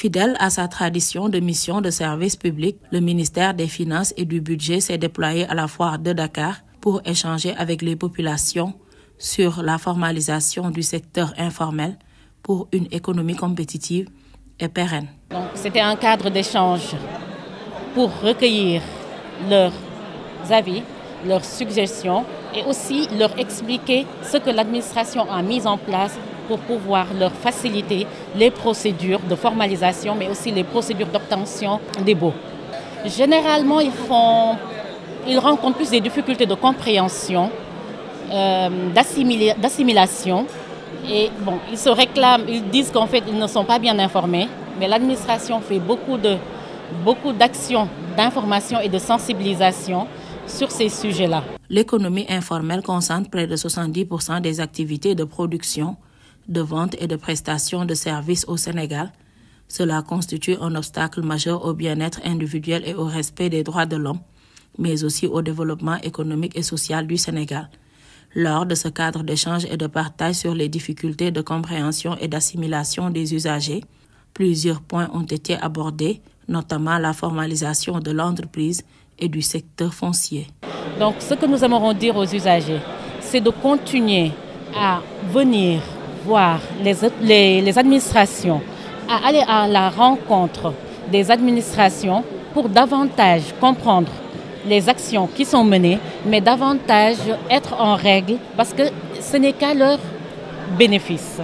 Fidèle à sa tradition de mission de service public, le ministère des Finances et du Budget s'est déployé à la foire de Dakar pour échanger avec les populations sur la formalisation du secteur informel pour une économie compétitive et pérenne. Donc, c'était un cadre d'échange pour recueillir leurs avis, leurs suggestions et aussi leur expliquer ce que l'administration a mis en place pour pouvoir leur faciliter les procédures de formalisation, mais aussi les procédures d'obtention des baux. Généralement, ils rencontrent plus des difficultés de compréhension, d'assimilation. Et bon, ils se réclament, ils disent qu'en fait, ils ne sont pas bien informés, mais l'administration fait beaucoup d'actions d'information et de sensibilisation sur ces sujets-là. L'économie informelle concentre près de 70% des activités de production, de vente et de prestation de services au Sénégal. Cela constitue un obstacle majeur au bien-être individuel et au respect des droits de l'homme, mais aussi au développement économique et social du Sénégal. Lors de ce cadre d'échange et de partage sur les difficultés de compréhension et d'assimilation des usagers, plusieurs points ont été abordés, notamment la formalisation de l'entreprise et du secteur foncier. Donc, ce que nous aimerons dire aux usagers, c'est de continuer à venir voir les administrations, à aller à la rencontre des administrations pour davantage comprendre les actions qui sont menées, mais davantage être en règle parce que ce n'est qu'à leur bénéfice.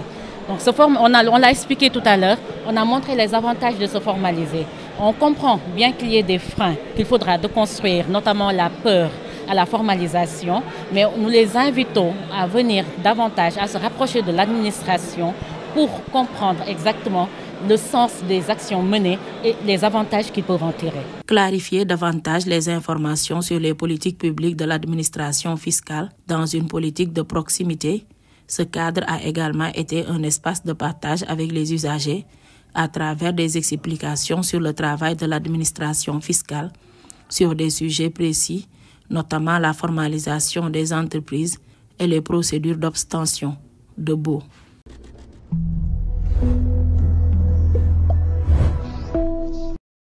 Donc, on l'a expliqué tout à l'heure, on a montré les avantages de se formaliser. On comprend bien qu'il y ait des freins qu'il faudra déconstruire, notamment la peur à la formalisation, mais nous les invitons à venir davantage, à se rapprocher de l'administration pour comprendre exactement le sens des actions menées et les avantages qu'ils peuvent en tirer. Clarifier davantage les informations sur les politiques publiques de l'administration fiscale dans une politique de proximité, ce cadre a également été un espace de partage avec les usagers à travers des explications sur le travail de l'administration fiscale, sur des sujets précis, notamment la formalisation des entreprises et les procédures d'obtention de baux.